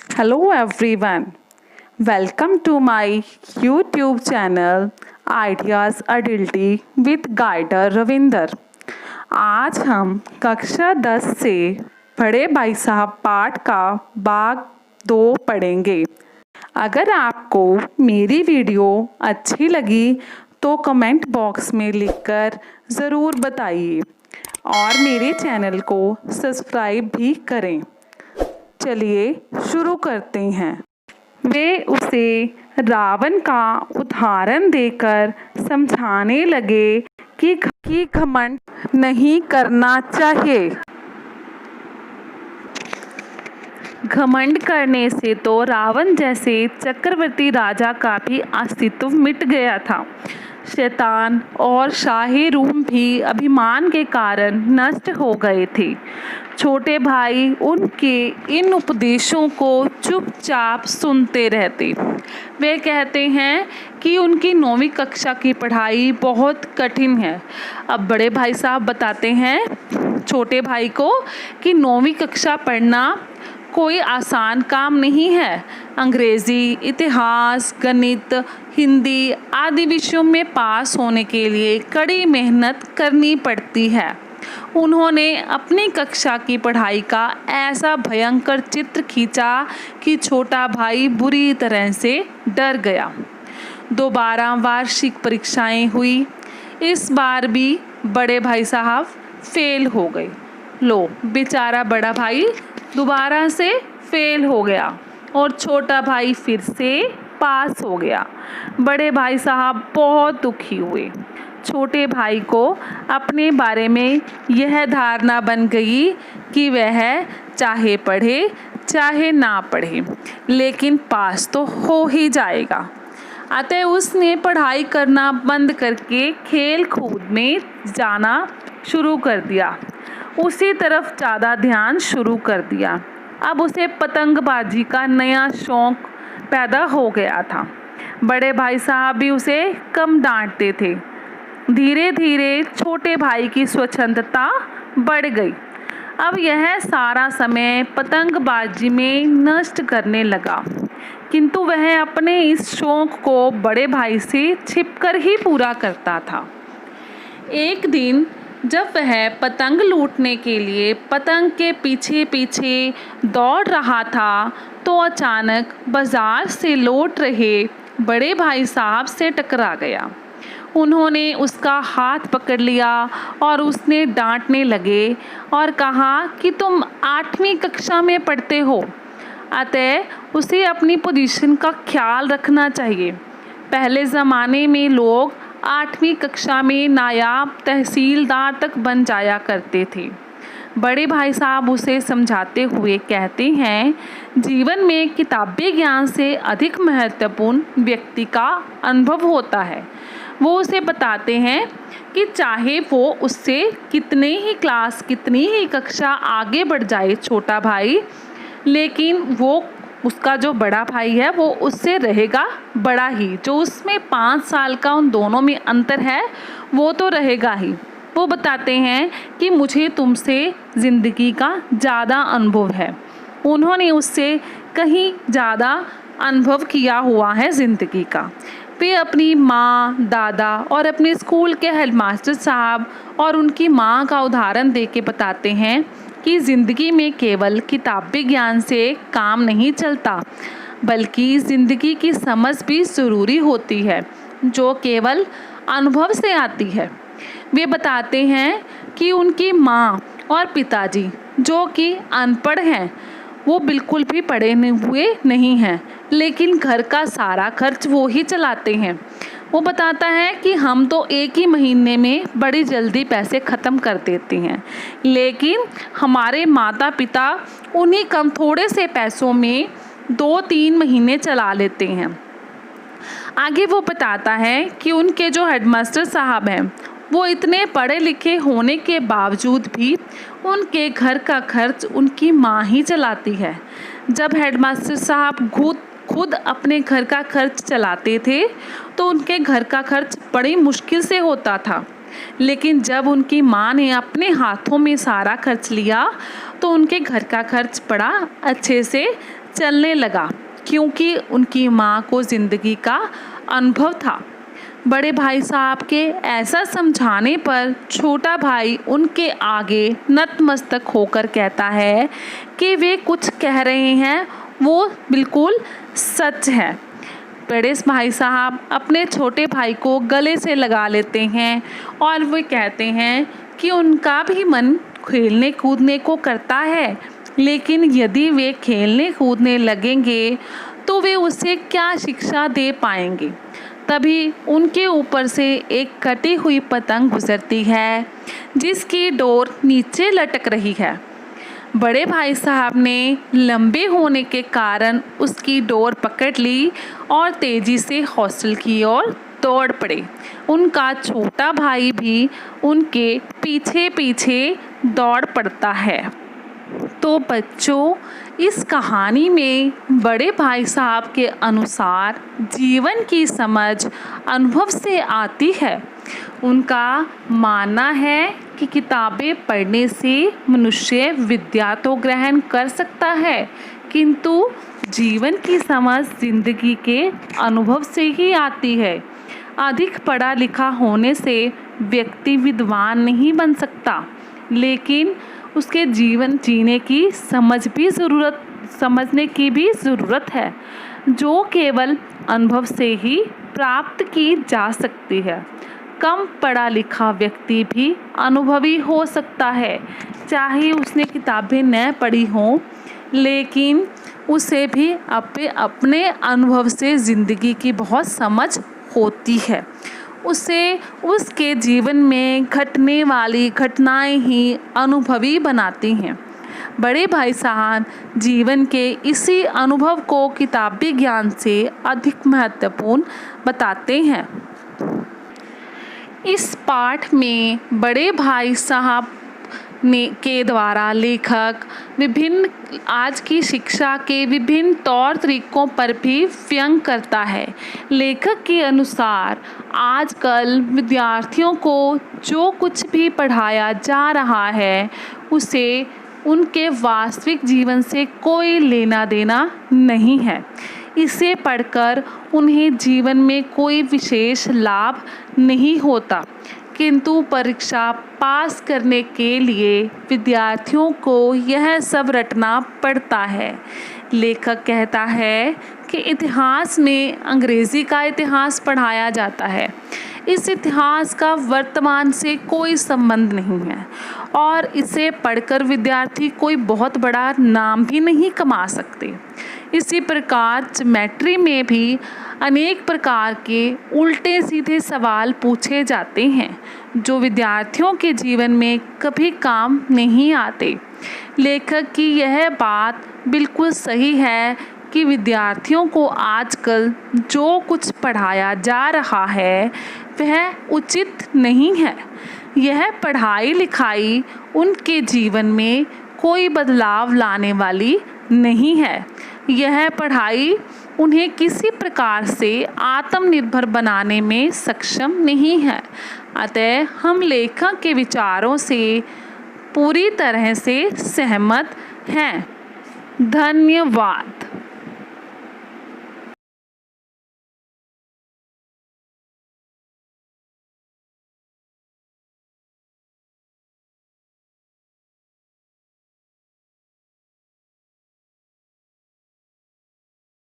Hello everyone. Welcome to my YouTube channel Ideas Adulty with guider Ravinder. आज हम कक्षा 10 से बड़े भाई साहब पाठ का भाग 2 पढ़ेंगे। अगर आपको मेरी वीडियो अच्छी लगी तो कमेंट बॉक्स में लिखकर ज़रूर बताइए और मेरे चैनल को सब्सक्राइब भी करें। चलिए शुरू करते हैं। वे उसे रावण का उदाहरण देकर समझाने लगे कि घमंड नहीं करना चाहिए। घमंड करने से तो रावण जैसे चक्रवर्ती राजा का भी अस्तित्व मिट गया था। शैतान और शाही रूम भी अभिमान के कारण नष्ट हो गए थे। छोटे भाई उनके इन उपदेशों को चुपचाप सुनते रहते। वे कहते हैं कि उनकी 9वीं कक्षा की पढ़ाई बहुत कठिन है। अब बड़े भाई साहब बताते हैं छोटे भाई को कि 9वीं कक्षा पढ़ना कोई आसान काम नहीं है। अंग्रेज़ी, इतिहास, गणित, हिंदी आदि विषयों में पास होने के लिए कड़ी मेहनत करनी पड़ती है। उन्होंने अपनी कक्षा की पढ़ाई का ऐसा भयंकर चित्र खींचा कि छोटा भाई बुरी तरह से डर गया। दोबारा वार्षिक परीक्षाएं हुई। इस बार भी बड़े भाई साहब फेल हो गए। लो, बेचारा बड़ा भाई दोबारा से फेल हो गया और छोटा भाई फिर से पास हो गया। बड़े भाई साहब बहुत दुखी हुए। छोटे भाई को अपने बारे में यह धारणा बन गई कि वह चाहे पढ़े चाहे ना पढ़े लेकिन पास तो हो ही जाएगा। अतः उसने पढ़ाई करना बंद करके खेल कूद में जाना शुरू कर दिया। उसी तरफ ज़्यादा ध्यान शुरू कर दिया। अब उसे पतंगबाजी का नया शौक पैदा हो गया था। बड़े भाई साहब भी उसे कम डांटते थे। धीरे धीरे छोटे भाई की स्वच्छंदता बढ़ गई। अब यह सारा समय पतंगबाजी में नष्ट करने लगा, किंतु वह अपने इस शौक को बड़े भाई से छिपकर ही पूरा करता था। एक दिन जब वह पतंग लूटने के लिए पतंग के पीछे पीछे दौड़ रहा था तो अचानक बाजार से लौट रहे बड़े भाई साहब से टकरा गया। उन्होंने उसका हाथ पकड़ लिया और उसने डांटने लगे और कहा कि तुम 8वीं कक्षा में पढ़ते हो, अतः उसे अपनी पोजीशन का ख्याल रखना चाहिए। पहले ज़माने में लोग 8वीं कक्षा में नायाब तहसीलदार तक बन जाया करते थे। बड़े भाई साहब उसे समझाते हुए कहते हैं, जीवन में किताबी ज्ञान से अधिक महत्वपूर्ण व्यक्ति का अनुभव होता है। वो उसे बताते हैं कि चाहे वो उससे कितनी ही कक्षा आगे बढ़ जाए छोटा भाई, लेकिन वो उसका जो बड़ा भाई है वो उससे रहेगा बड़ा ही। जो उसमें 5 साल का उन दोनों में अंतर है वो तो रहेगा ही। वो बताते हैं कि मुझे तुमसे ज़िंदगी का ज़्यादा अनुभव है। उन्होंने उससे कहीं ज़्यादा अनुभव किया हुआ है ज़िंदगी का। वे अपनी माँ, दादा और अपने स्कूल के हेडमास्टर साहब और उनकी माँ का उदाहरण देके बताते हैं कि ज़िंदगी में केवल किताबी ज्ञान से काम नहीं चलता, बल्कि ज़िंदगी की समझ भी ज़रूरी होती है, जो केवल अनुभव से आती है। वे बताते हैं कि उनकी माँ और पिताजी, जो कि अनपढ़ हैं, वो बिल्कुल भी पढ़े हुए नहीं हैं, लेकिन घर का सारा खर्च वो ही चलाते हैं। वो बताता है कि हम तो एक ही महीने में बड़ी जल्दी पैसे ख़त्म कर देते हैं, लेकिन हमारे माता पिता उन्हीं कम थोड़े से पैसों में 2-3 महीने चला लेते हैं। आगे वो बताता है कि उनके जो हेडमास्टर साहब हैं वो इतने पढ़े लिखे होने के बावजूद भी उनके घर का खर्च उनकी माँ ही चलाती है। जब हेडमास्टर साहब खुद अपने घर का खर्च चलाते थे तो उनके घर का खर्च बड़ी मुश्किल से होता था, लेकिन जब उनकी माँ ने अपने हाथों में सारा खर्च लिया तो उनके घर का खर्च बड़ा अच्छे से चलने लगा, क्योंकि उनकी माँ को ज़िंदगी का अनुभव था। बड़े भाई साहब के ऐसा समझाने पर छोटा भाई उनके आगे नतमस्तक होकर कहता है कि वे कुछ कह रहे हैं वो बिल्कुल सच है। बड़े भाई साहब अपने छोटे भाई को गले से लगा लेते हैं और वे कहते हैं कि उनका भी मन खेलने कूदने को करता है, लेकिन यदि वे खेलने कूदने लगेंगे तो वे उसे क्या शिक्षा दे पाएंगे। तभी उनके ऊपर से एक कटी हुई पतंग गुजरती है जिसकी डोर नीचे लटक रही है। बड़े भाई साहब ने लंबे होने के कारण उसकी डोर पकड़ ली और तेजी से हॉस्टल की ओर दौड़ पड़े। उनका छोटा भाई भी उनके पीछे पीछे दौड़ पड़ता है। तो बच्चों, इस कहानी में बड़े भाई साहब के अनुसार जीवन की समझ अनुभव से आती है। उनका मानना है कि किताबें पढ़ने से मनुष्य विद्या तो ग्रहण कर सकता है, किंतु जीवन की समझ जिंदगी के अनुभव से ही आती है। अधिक पढ़ा लिखा होने से व्यक्ति विद्वान नहीं बन सकता, लेकिन उसके जीवन जीने की समझने की भी ज़रूरत है, जो केवल अनुभव से ही प्राप्त की जा सकती है। कम पढ़ा लिखा व्यक्ति भी अनुभवी हो सकता है, चाहे उसने किताबें न पढ़ी हों, लेकिन उसे भी अपने अनुभव से ज़िंदगी की बहुत समझ होती है। उसे उसके जीवन में घटने वाली घटनाएं ही अनुभवी बनाती हैं। बड़े भाई साहब जीवन के इसी अनुभव को किताबी ज्ञान से अधिक महत्वपूर्ण बताते हैं। इस पाठ में बड़े भाई साहब के द्वारा लेखक विभिन्न आज की शिक्षा के विभिन्न तौर तरीकों पर भी व्यंग करता है। लेखक के अनुसार आजकल विद्यार्थियों को जो कुछ भी पढ़ाया जा रहा है उसे उनके वास्तविक जीवन से कोई लेना देना नहीं है। इसे पढ़कर उन्हें जीवन में कोई विशेष लाभ नहीं होता, किंतु परीक्षा पास करने के लिए विद्यार्थियों को यह सब रटना पड़ता है। लेखक कहता है कि इतिहास में अंग्रेज़ी का इतिहास पढ़ाया जाता है। इस इतिहास का वर्तमान से कोई संबंध नहीं है और इसे पढ़कर विद्यार्थी कोई बहुत बड़ा नाम भी नहीं कमा सकते। इसी प्रकार ज्योमेट्री में भी अनेक प्रकार के उल्टे सीधे सवाल पूछे जाते हैं जो विद्यार्थियों के जीवन में कभी काम नहीं आते। लेखक की यह बात बिल्कुल सही है कि विद्यार्थियों को आजकल जो कुछ पढ़ाया जा रहा है वह उचित नहीं है। यह पढ़ाई लिखाई उनके जीवन में कोई बदलाव लाने वाली नहीं है। यह पढ़ाई उन्हें किसी प्रकार से आत्मनिर्भर बनाने में सक्षम नहीं है। अतः हम लेखक के विचारों से पूरी तरह से सहमत हैं। धन्यवाद।